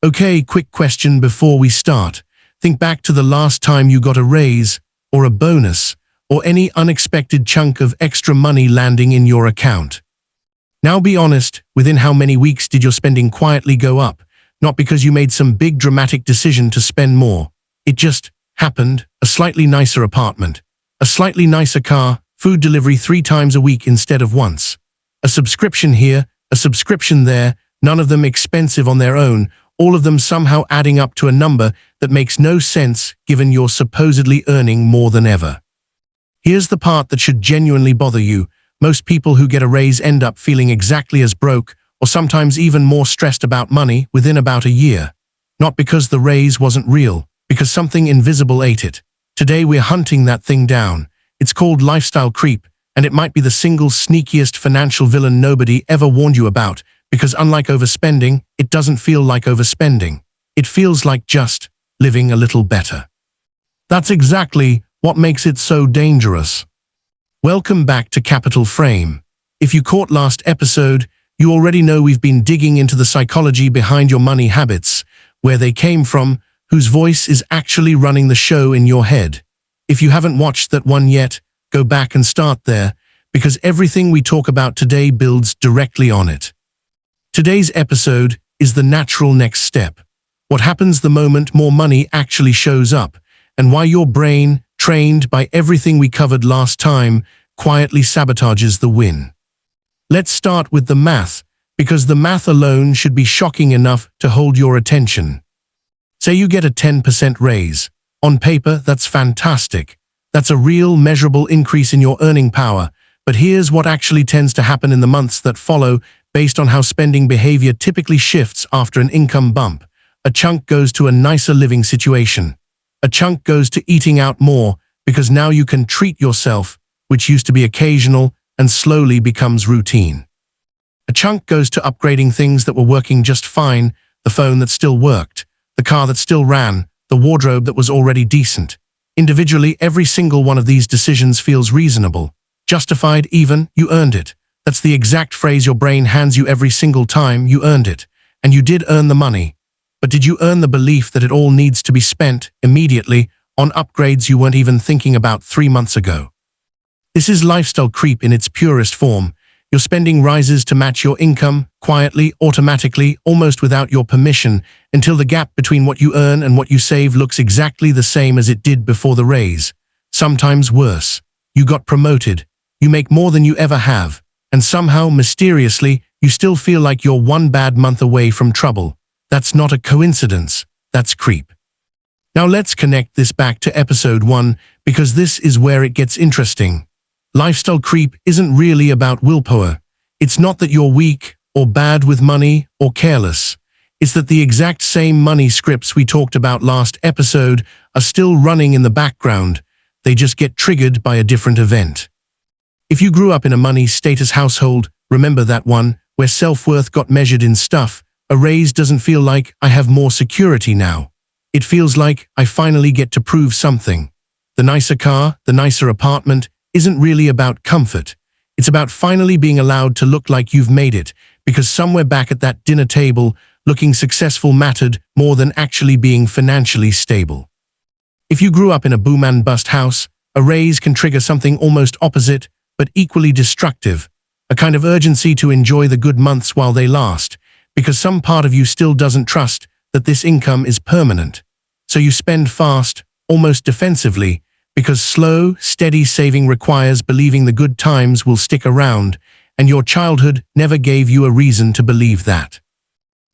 Okay, quick question before we start. Think back to the last time you got a raise, or a bonus, or any unexpected chunk of extra money landing in your account. Now be honest, within how many weeks did your spending quietly go up? Not because you made some big dramatic decision to spend more. It just happened. A slightly nicer apartment, a slightly nicer car, food delivery 3 times a week instead of once. A subscription here, a subscription there, none of them expensive on their own, all of them somehow adding up to a number that makes no sense given you're supposedly earning more than ever. Here's the part that should genuinely bother you. Most people who get a raise end up feeling exactly as broke, or sometimes even more stressed about money within about a year. Not because the raise wasn't real, because something invisible ate it. Today we're hunting that thing down. It's called lifestyle creep, and it might be the single sneakiest financial villain nobody ever warned you about, because unlike overspending, it doesn't feel like overspending. It feels like just living a little better. That's exactly what makes it so dangerous. Welcome back to Capital Frame. If you caught last episode, you already know we've been digging into the psychology behind your money habits, where they came from, whose voice is actually running the show in your head. If you haven't watched that one yet, go back and start there, because everything we talk about today builds directly on it. Today's episode is the natural next step. What happens the moment more money actually shows up, and why your brain, trained by everything we covered last time, quietly sabotages the win. Let's start with the math, because the math alone should be shocking enough to hold your attention. Say you get a 10% raise. On paper, that's fantastic. That's a real, measurable increase in your earning power. But here's what actually tends to happen in the months that follow, based on how spending behavior typically shifts after an income bump. A chunk goes to a nicer living situation. A chunk goes to eating out more, because now you can treat yourself, which used to be occasional and slowly becomes routine. A chunk goes to upgrading things that were working just fine, the phone that still worked, the car that still ran, the wardrobe that was already decent. Individually, every single one of these decisions feels reasonable, justified even, you earned it. That's the exact phrase your brain hands you every single time. You earned it. And you did earn the money. But did you earn the belief that it all needs to be spent immediately on upgrades you weren't even thinking about 3 months ago? This is lifestyle creep in its purest form. Your spending rises to match your income, quietly, automatically, almost without your permission, until the gap between what you earn and what you save looks exactly the same as it did before the raise. Sometimes worse. You got promoted. You make more than you ever have. And somehow, mysteriously, you still feel like you're one bad month away from trouble. That's not a coincidence. That's creep. Now let's connect this back to episode 1, because this is where it gets interesting. Lifestyle creep isn't really about willpower. It's not that you're weak, or bad with money, or careless. It's that the exact same money scripts we talked about last episode are still running in the background. They just get triggered by a different event. If you grew up in a money status household, remember that one, where self-worth got measured in stuff. A raise doesn't feel like, I have more security now. It feels like, I finally get to prove something. The nicer car, the nicer apartment, isn't really about comfort. It's about finally being allowed to look like you've made it, because somewhere back at that dinner table, looking successful mattered more than actually being financially stable. If you grew up in a boom and bust house, a raise can trigger something almost opposite, but equally destructive, a kind of urgency to enjoy the good months while they last, because some part of you still doesn't trust that this income is permanent. So you spend fast, almost defensively, because slow, steady saving requires believing the good times will stick around, and your childhood never gave you a reason to believe that.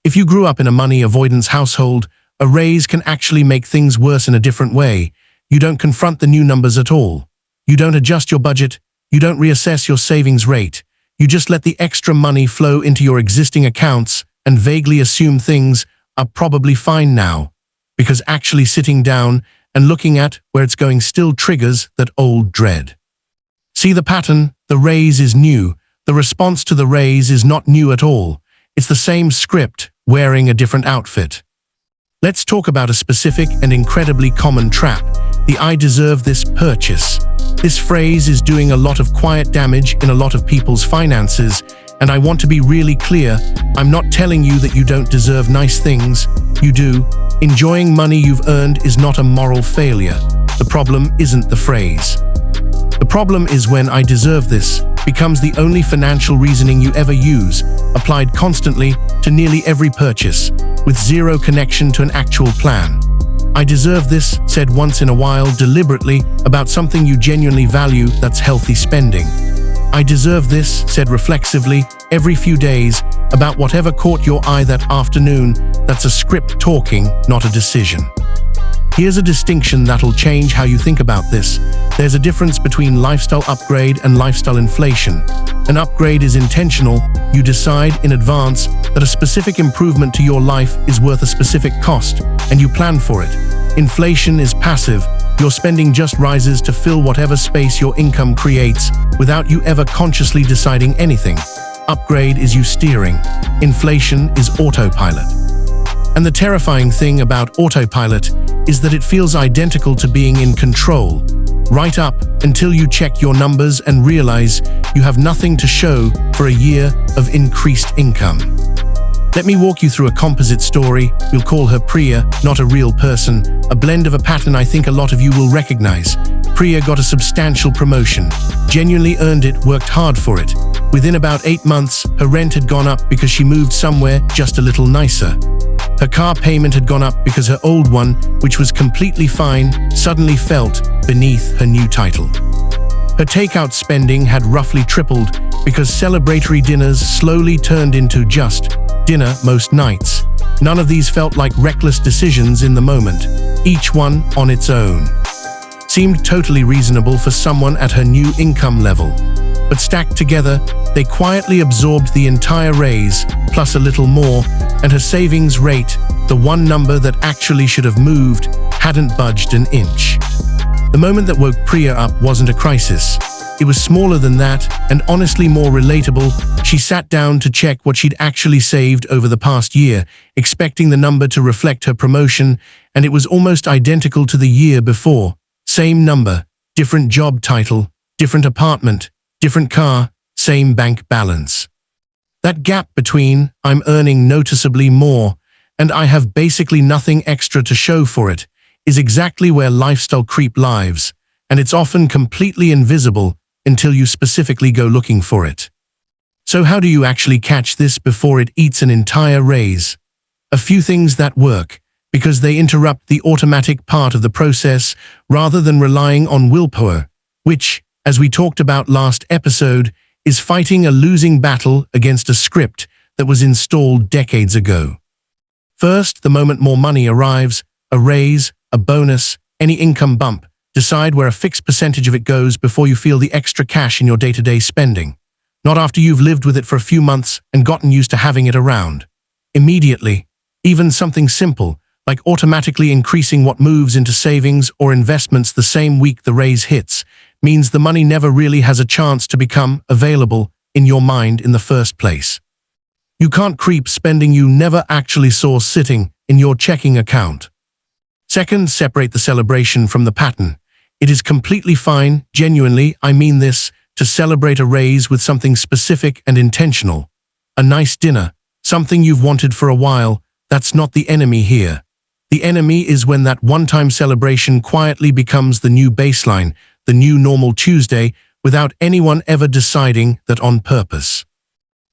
If you grew up in a money avoidance household, a raise can actually make things worse in a different way. You don't confront the new numbers at all. You don't adjust your budget. You don't reassess your savings rate. You just let the extra money flow into your existing accounts and vaguely assume things are probably fine now, because actually sitting down and looking at where it's going still triggers that old dread. See the pattern? The raise is new. The response to the raise is not new at all. It's the same script, wearing a different outfit. Let's talk about a specific and incredibly common trap, the "I deserve this" purchase. This phrase is doing a lot of quiet damage in a lot of people's finances, And I want to be really clear, I'm not telling you that you don't deserve nice things. You do. Enjoying money you've earned is not a moral failure. The problem isn't the phrase. The problem is when "I deserve this" becomes the only financial reasoning you ever use, applied constantly to nearly every purchase, with zero connection to an actual plan. "I deserve this" said once in a while deliberately about something you genuinely value, that's healthy spending. "I deserve this" said reflexively every few days about whatever caught your eye that afternoon, that's a script talking, not a decision. Here's a distinction that'll change how you think about this. There's a difference between lifestyle upgrade and lifestyle inflation. An upgrade is intentional. You decide in advance that a specific improvement to your life is worth a specific cost, and you plan for it. Inflation is passive. Your spending just rises to fill whatever space your income creates without you ever consciously deciding anything. Upgrade is you steering. Inflation is autopilot. And the terrifying thing about autopilot is that it feels identical to being in control, right up until you check your numbers and realize you have nothing to show for a year of increased income. Let me walk you through a composite story. We'll call her Priya, not a real person, a blend of a pattern I think a lot of you will recognize. Priya got a substantial promotion, genuinely earned it, worked hard for it. Within about 8 months, her rent had gone up because she moved somewhere just a little nicer. Her car payment had gone up because her old one, which was completely fine, suddenly felt beneath her new title. Her takeout spending had roughly tripled because celebratory dinners slowly turned into just dinner most nights. None of these felt like reckless decisions in the moment, each one on its own. Seemed totally reasonable for someone at her new income level. But stacked together, they quietly absorbed the entire raise, plus a little more, and her savings rate, the one number that actually should have moved, hadn't budged an inch. The moment that woke Priya up wasn't a crisis. It was smaller than that, and honestly more relatable. She sat down to check what she'd actually saved over the past year, expecting the number to reflect her promotion, and it was almost identical to the year before. Same number, different job title, different apartment, different car, same bank balance. That gap between "I'm earning noticeably more" and "I have basically nothing extra to show for it" is exactly where lifestyle creep lives, and it's often completely invisible until you specifically go looking for it. So how do you actually catch this before it eats an entire raise? A few things that work, because they interrupt the automatic part of the process rather than relying on willpower, which, as we talked about last episode, is fighting a losing battle against a script that was installed decades ago. First, the moment more money arrives, a raise, a bonus, any income bump, decide where a fixed percentage of it goes before you feel the extra cash in your day-to-day spending. Not after you've lived with it for a few months and gotten used to having it around. Immediately. Even something simple, like automatically increasing what moves into savings or investments the same week the raise hits, means the money never really has a chance to become available in your mind in the first place. You can't creep spending you never actually saw sitting in your checking account. Second, separate the celebration from the pattern. It is completely fine, genuinely, I mean this, to celebrate a raise with something specific and intentional. A nice dinner, something you've wanted for a while, that's not the enemy here. The enemy is when that one-time celebration quietly becomes the new baseline, the new normal Tuesday, without anyone ever deciding that on purpose.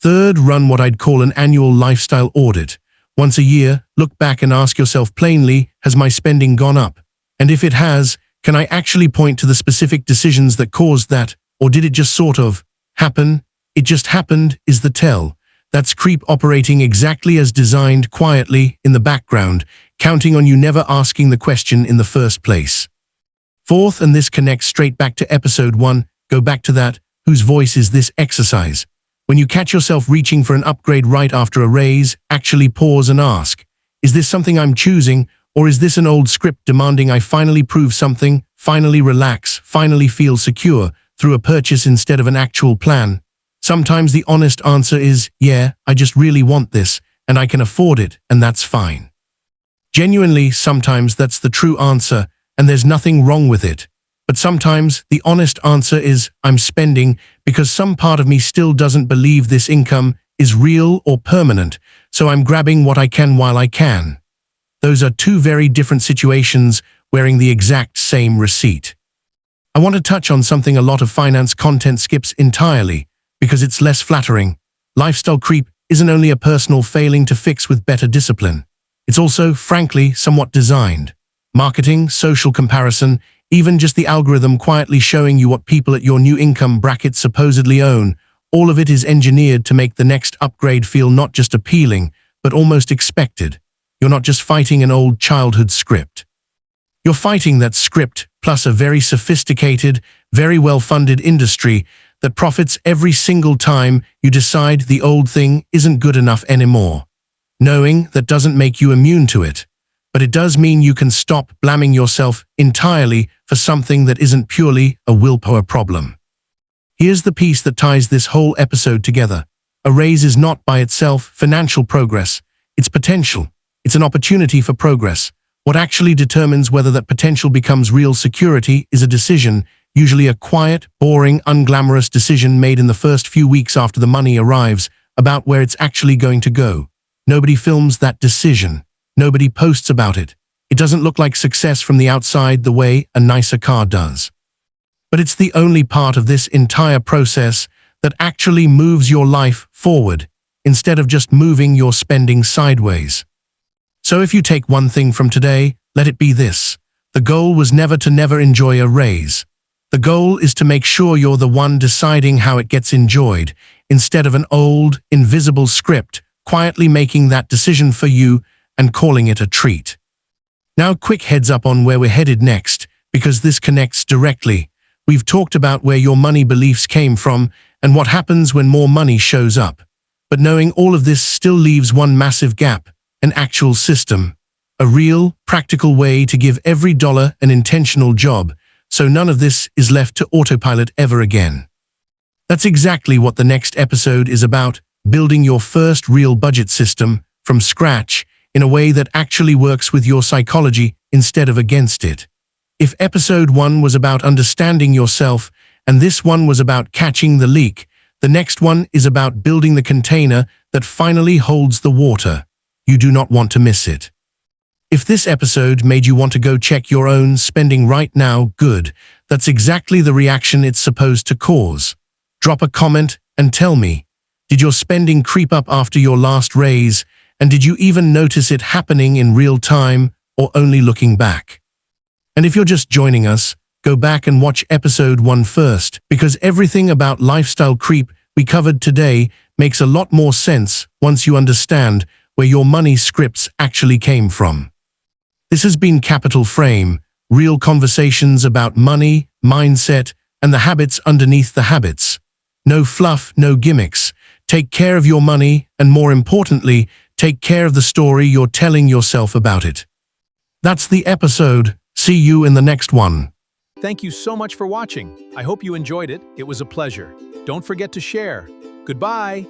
Third, run what I'd call an annual lifestyle audit. Once a year, look back and ask yourself plainly, has my spending gone up? And if it has, can I actually point to the specific decisions that caused that, or did it just sort of happen? It just happened is the tell. That's creep operating exactly as designed, quietly, in the background, counting on you never asking the question in the first place. Fourth, and this connects straight back to episode 1, go back to that, whose voice is this exercise? When you catch yourself reaching for an upgrade right after a raise, actually pause and ask, is this something I'm choosing, or is this an old script demanding I finally prove something, finally relax, finally feel secure, through a purchase instead of an actual plan? Sometimes the honest answer is, yeah, I just really want this, and I can afford it, and that's fine. Genuinely, sometimes that's the true answer, and there's nothing wrong with it. But sometimes the honest answer is I'm spending because some part of me still doesn't believe this income is real or permanent, so I'm grabbing what I can while I can. Those are two very different situations wearing the exact same receipt. I want to touch on something a lot of finance content skips entirely because it's less flattering. Lifestyle creep isn't only a personal failing to fix with better discipline. It's also, frankly, somewhat designed. Marketing, social comparison, even just the algorithm quietly showing you what people at your new income bracket supposedly own, all of it is engineered to make the next upgrade feel not just appealing, but almost expected. You're not just fighting an old childhood script. You're fighting that script plus a very sophisticated, very well-funded industry that profits every single time you decide the old thing isn't good enough anymore. Knowing that doesn't make you immune to it, but it does mean you can stop blaming yourself entirely for something that isn't purely a willpower problem. Here's the piece that ties this whole episode together. A raise is not by itself financial progress. It's potential. It's an opportunity for progress. What actually determines whether that potential becomes real security is a decision, usually a quiet, boring, unglamorous decision made in the first few weeks after the money arrives, about where it's actually going to go. Nobody films that decision. Nobody posts about it. It doesn't look like success from the outside the way a nicer car does. But it's the only part of this entire process that actually moves your life forward, instead of just moving your spending sideways. So if you take one thing from today, let it be this. The goal was never to never enjoy a raise. The goal is to make sure you're the one deciding how it gets enjoyed, instead of an old, invisible script quietly making that decision for you and calling it a treat. Now, quick heads up on where we're headed next, because this connects directly. We've talked about where your money beliefs came from and what happens when more money shows up. But knowing all of this still leaves one massive gap, an actual system. A real, practical way to give every dollar an intentional job, so none of this is left to autopilot ever again. That's exactly what the next episode is about, building your first real budget system from scratch in a way that actually works with your psychology instead of against it. If episode 1 was about understanding yourself and this one was about catching the leak, the next one is about building the container that finally holds the water. You do not want to miss it. If this episode made you want to go check your own spending right now, good. That's exactly the reaction it's supposed to cause. Drop a comment and tell me, did your spending creep up after your last raise? And did you even notice it happening in real time or only looking back? And if you're just joining us, go back and watch episode 1 first, because everything about lifestyle creep we covered today makes a lot more sense once you understand where your money scripts actually came from. This has been Capital Frame, real conversations about money, mindset, and the habits underneath the habits. No fluff, no gimmicks. Take care of your money, and more importantly, take care of the story you're telling yourself about it. That's the episode. See you in the next one. Thank you so much for watching. I hope you enjoyed it. It was a pleasure. Don't forget to share. Goodbye.